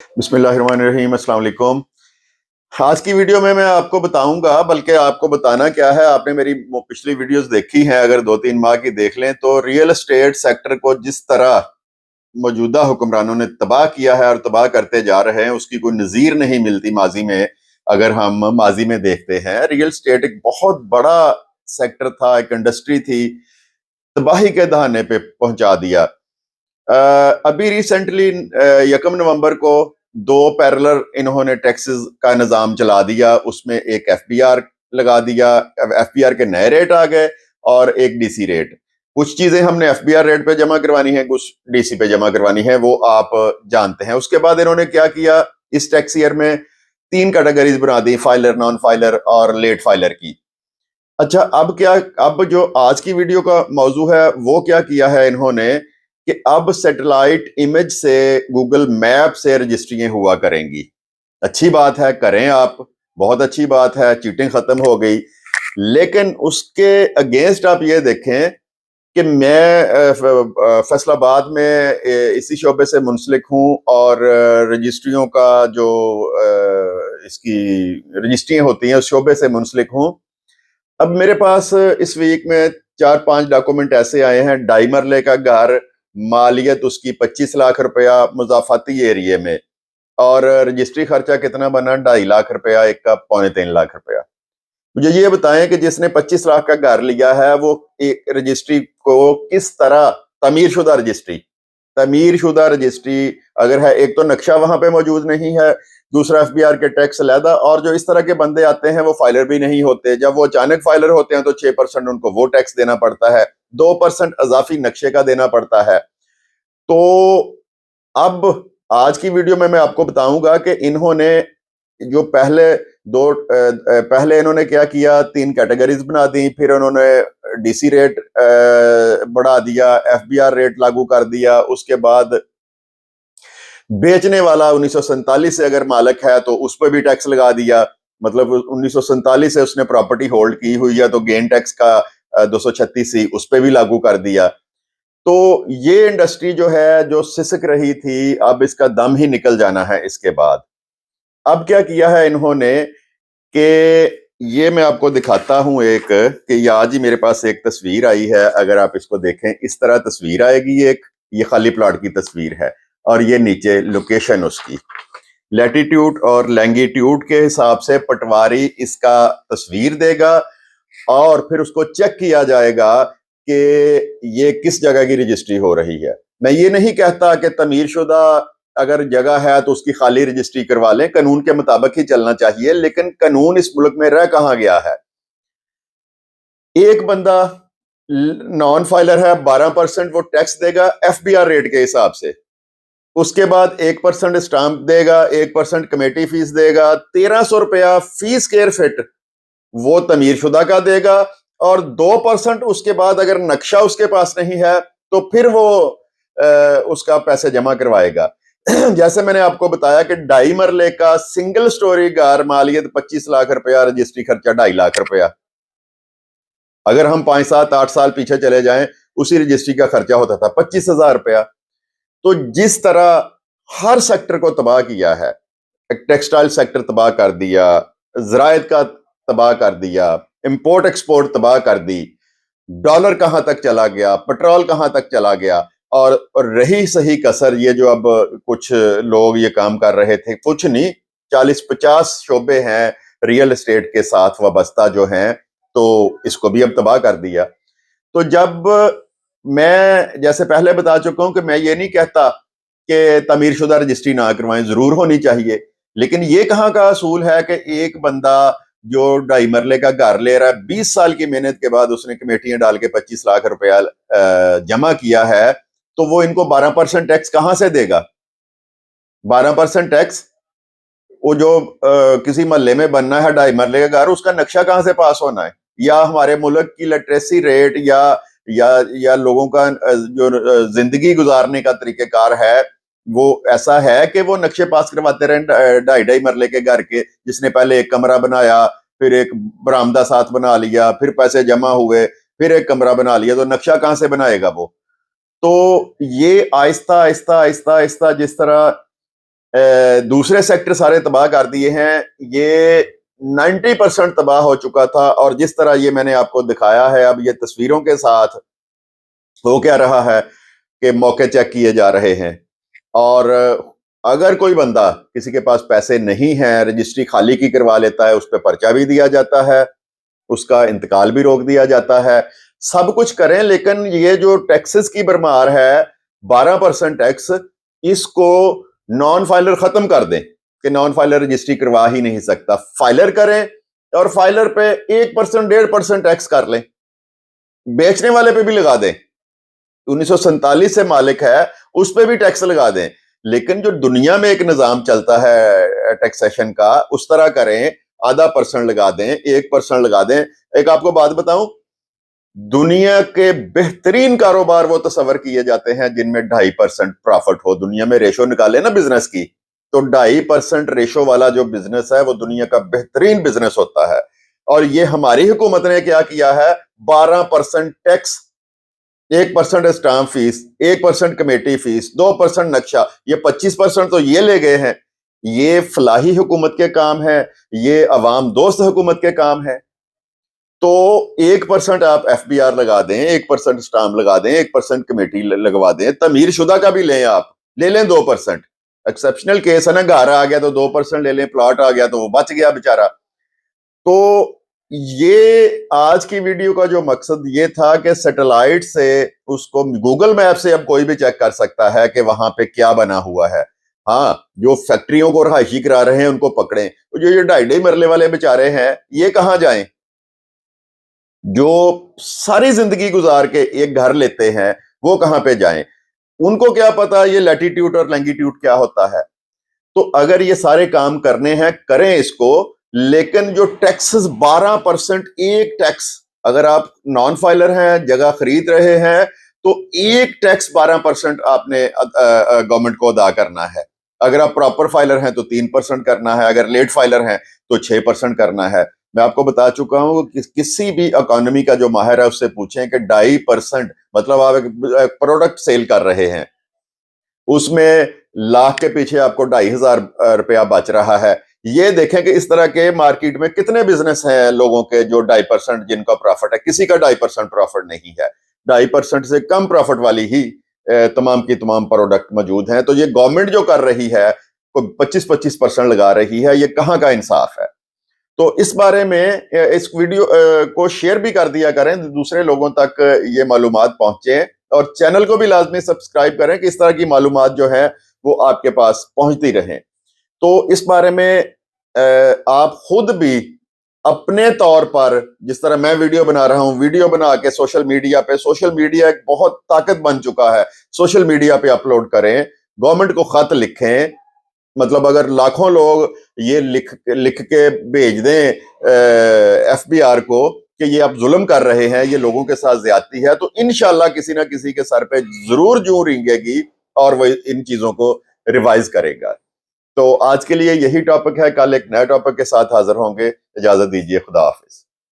बिस्मिल्लाहिर्रहमानिर्रहीम, अस्सलाम वालेकुम। आज की वीडियो में मैं आपको बताऊंगा, बल्कि आपको बताना क्या है, आपने मेरी वो पिछली वीडियोस देखी हैं, अगर 2-3 माह की देख लें तो रियल एस्टेट सेक्टर को जिस तरह मौजूदा हुक्मरानों ने तबाह किया है और तबाह करते जा रहे हैं, उसकी कोई नज़ीर नहीं मिलती माजी में। अगर हम माजी में देखते हैं, रियल एस्टेट एक बहुत बड़ा सेक्टर था, एक इंडस्ट्री थी, तबाही के दहाने पे पहुंचा दिया। अभी रिसेंटली 1 नवंबर को दो पैरेलल इन्होंने टैक्सेस का निज़ाम चला दिया। उसमें एक एफबीआर लगा दिया, एफबीआर के नए रेट आ गए और एक डीसी रेट। कुछ चीजें हमने एफबीआर रेट पे जमा करवानी है, कुछ डीसी पे जमा करवानी है, वो आप जानते हैं। उसके बाद इन्होंने क्या किया, इस टैक्स ईयर में 3 कैटेगरीज बना दी, फाइलर, नॉन फाइलर और लेट फाइलर की। अच्छा, अब क्या, अब जो आज की वीडियो का मौजू है वो क्या किया है इन्होंने कि अब सैटेलाइट इमेज से, गूगल मैप से रजिस्ट्रियां हुआ करेंगी। अच्छी बात है, करें आप, बहुत अच्छी बात है, चीटिंग खत्म हो गई। लेकिन उसके अगेंस्ट आप ये देखें कि मैं फैसलाबाद में इसी शोबे से मुंसलिक हूँ और रजिस्ट्रियों का जो इसकी रजिस्ट्रियां होती हैं उस शोबे से मुंसलिक हूँ। अब मेरे पास इस वीक में 4-5 डॉक्यूमेंट ऐसे आए हैं। ढाई मरले का घर, मालियत उसकी 25 लाख रुपया मुजाफाती एरिए में, और रजिस्ट्री खर्चा कितना बना, 2.5 लाख रुपया, एक का 2.25 लाख रुपया। मुझे ये बताएं कि जिसने 25 लाख का घर लिया है वो एक रजिस्ट्री को किस तरह, तमीर शुदा रजिस्ट्री अगर है, एक तो नक्शा वहां पे मौजूद नहीं है, दूसरा एफबीआर के टैक्स अलहदा, और जो इस तरह के बंदे आते हैं वो फाइलर भी नहीं होते। जब वो अचानक फाइलर होते हैं तो 6% उनको वो टैक्स देना पड़ता है, 2% अजाफी नक्शे का देना पड़ता है। तो अब आज की वीडियो में मैं आपको बताऊंगा कि इन्होंने जो पहले इन्होंने क्या किया, 3 कैटेगरीज बना दी, फिर उन्होंने डीसी रेट बढ़ा दिया, एफबीआर रेट लागू कर दिया। उसके बाद बेचने वाला 1947 से अगर मालिक है तो उस पर भी टैक्स लगा दिया, मतलब 1947 से उसने प्रॉपर्टी होल्ड की हुई है तो गेन टैक्स का 236 उस पर भी लागू कर दिया। तो ये इंडस्ट्री जो है, जो सिसक रही थी, अब इसका दम ही निकल जाना है इसके बाद। अब क्या किया है इन्होंने कि ये मैं आपको दिखाता हूं, एक कि ये आज ही मेरे पास एक तस्वीर आई है, अगर आप इसको देखें इस तरह तस्वीर आएगी। एक ये खाली प्लॉट की तस्वीर है और ये नीचे लोकेशन उसकी, लैटिट्यूड और लैंगिट्यूड के हिसाब से पटवारी इसका तस्वीर देगा और फिर उसको चेक किया जाएगा कि ये किस जगह की रजिस्ट्री हो रही है। मैं ये नहीं कहता कि तमीरशुदा अगर जगह है तो उसकी खाली रजिस्ट्री करवा लें, कानून के मुताबिक ही चलना चाहिए, लेकिन कानून इस मुल्क में रह कहां गया है। एक बंदा नॉन फाइलर है, 12% वो टैक्स देगा एफबीआर रेट के हिसाब से। उसके बाद 1% स्टाम्प देगा, 1% कमेटी फीस देगा, 1300 रुपया फी स्क्वायर फिट वो तमीरशुदा का देगा, और 2% उसके बाद अगर नक्शा उसके पास नहीं है तो फिर वो उसका पैसे जमा करवाएगा। जैसे मैंने आपको बताया कि 2.5 मरले का सिंगल स्टोरी घर, मालियत 25 लाख रुपया, रजिस्ट्री खर्चा 2.5 लाख रुपया। अगर हम 5-7-8 साल पीछे चले जाएं, उसी रजिस्ट्री का खर्चा होता था 25,000 रुपया। तो जिस तरह हर सेक्टर को तबाह किया है, टेक्सटाइल सेक्टर तबाह कर दिया, ज़रायत का तबाह कर दिया, इंपोर्ट एक्सपोर्ट तबाह कर दी, डॉलर कहां तक चला गया, पेट्रोल कहां तक चला गया। और रही सही कसर, ये जो अब कुछ लोग ये काम कर रहे थे, कुछ नहीं, 40-50 शोबे हैं रियल एस्टेट के साथ वाबस्ता जो हैं, तो इसको भी अब तबाह कर दिया। तो जब मैं जैसे पहले बता चुका हूं कि मैं ये नहीं कहता कि तमीरशुदा रजिस्ट्री ना करवाएं, जरूर होनी चाहिए, लेकिन ये कहाँ का असूल है कि एक बंदा जो 2.5 मरले का घर ले रहा है, 20 साल की मेहनत के बाद उसने कमेटियां डाल के 25 लाख रुपया जमा किया है, तो वो इनको 12% टैक्स कहां से देगा? 12% टैक्स वो जो किसी मोहल्ले में बनना है 2.5 मरले का घर, उसका नक्शा कहां से पास होना है? या हमारे मुल्क की लिटरेसी रेट या लोगों का जो जिंदगी गुजारने का तरीकेकार है वो ऐसा है कि वो नक्शे पास करवाते रहे 2.5-2.5 मरले के घर के, जिसने पहले एक कमरा बनाया, फिर एक बरामदा साथ बना लिया, फिर पैसे जमा हुए, फिर एक कमरा बना लिया, तो नक्शा कहां से बनाएगा वो? तो ये आहिस्ता आहिस्ता आहिस्ता आहिस्ता जिस तरह दूसरे सेक्टर सारे तबाह कर दिए हैं। ये 90% तबाह हो चुका था, और जिस तरह ये मैंने आपको दिखाया है अब ये तस्वीरों के साथ, हो क्या रहा है कि मौके चेक किए जा रहे हैं। और अगर कोई बंदा, किसी के पास पैसे नहीं है, रजिस्ट्री खाली की करवा लेता है, उस पर पर्चा भी दिया जाता है, उसका इंतकाल भी रोक दिया जाता है। सब कुछ करें, लेकिन ये जो टैक्सेस की भरमार है, 12% टैक्स, इसको नॉन फाइलर खत्म कर दें कि नॉन फाइलर रजिस्ट्री करवा ही नहीं सकता। फाइलर करें, और फाइलर पे 1% 1.5% टैक्स कर लें, बेचने वाले पे भी लगा दें। 1947 से मालिक है, उस पे भी टैक्स लगा दें। लेकिन जो दुनिया में एक निजाम चलता है टैक्सेशन का, उस तरह करें, ½ % लगा दें, 1% लगा दें। एक आपको बात बताऊं, दुनिया के बेहतरीन कारोबार वो तस्वर किए जाते हैं जिनमें 2.5% प्रॉफिट हो। दुनिया में रेशो निकाले ना बिजनेस की, तो 2.5% रेशो वाला जो बिजनेस है वो दुनिया का बेहतरीन बिजनेस होता है। और ये हमारी हुकूमत ने क्या किया है, 12% tax, 1% stamp fees, 1% committee fees, 2% नक्शा, ये 25% तो ये ले गए हैं। ये फलाही हुकूमत के काम है, ये अवाम दोस्त हुकूमत के काम है। तो 1% आप FBR लगा दें, 1% स्टाम्प लगा दें, 1% कमेटी लगवा दें, तमीर शुदा का भी लें, आप ले लें 2%। एक्सेप्शनल केस है ना, घर आ गया तो 2% ले लें, प्लॉट आ गया तो वो बच गया बेचारा। तो ये आज की वीडियो का जो मकसद ये था कि सैटेलाइट से उसको, गूगल मैप से अब कोई भी चेक कर सकता है कि वहां पे क्या बना हुआ है। हाँ, जो फैक्ट्रियों को रहायशी करा रहे हैं उनको पकड़ें, तो जो ये 2.5 मरले वाले बेचारे हैं, ये कहां जाएं? जो सारी जिंदगी गुजार के एक घर लेते हैं, वो कहां पे जाएं? उनको क्या पता ये लैटिट्यूड और लैंगिट्यूड क्या होता है। तो अगर ये सारे काम करने हैं, करें इसको। लेकिन जो टैक्सेस 12%, एक टैक्स, अगर आप नॉन फाइलर हैं, जगह खरीद रहे हैं, तो एक टैक्स 12% आपने गवर्नमेंट को अदा करना है। अगर आप प्रॉपर फाइलर हैं तो 3% करना है, अगर लेट फाइलर हैं तो 6% करना है। मैं आपको बता चुका हूं कि किसी भी इकोनॉमी का जो माहिर है उससे पूछें कि 2.5%, मतलब आप एक प्रोडक्ट सेल कर रहे हैं, उसमें लाख के पीछे आपको 2,500 रुपया बच रहा है। ये देखें कि इस तरह के मार्केट में कितने बिजनेस हैं लोगों के जो 2.5% जिनका प्रॉफिट है। किसी का 2.5% प्रॉफिट नहीं है। 2.5% से कम प्रॉफिट वाली ही तमाम की तमाम प्रोडक्ट मौजूद हैं। तो ये गवर्नमेंट जो कर रही है, 25-25% लगा रही है, ये कहाँ का इंसाफ है? तो इस बारे में इस वीडियो को शेयर भी कर दिया करें, दूसरे लोगों तक ये मालूमात पहुंचे, और चैनल को भी लाजमी सब्सक्राइब करें कि इस तरह की मालूमात जो है वो आपके पास पहुंचती रहें। तो इस बारे में आप खुद भी अपने तौर पर, जिस तरह मैं वीडियो बना रहा हूं, वीडियो बना के सोशल मीडिया पे, सोशल मीडिया एक बहुत ताकत बन चुका है, सोशल मीडिया पे अपलोड करें, गवर्नमेंट को खत लिखें। मतलब अगर लाखों लोग ये लिख लिख के भेज दें FBR को कि ये आप जुल्म कर रहे हैं, ये लोगों के साथ ज्यादती है, तो इंशाल्लाह किसी ना किसी के सर पे जरूर जूं रेंगेगी और वो इन चीजों को रिवाइज करेगा। तो आज के लिए यही टॉपिक है, कल एक नए टॉपिक के साथ हाजिर होंगे। इजाजत दीजिए, खुदा हाफिज।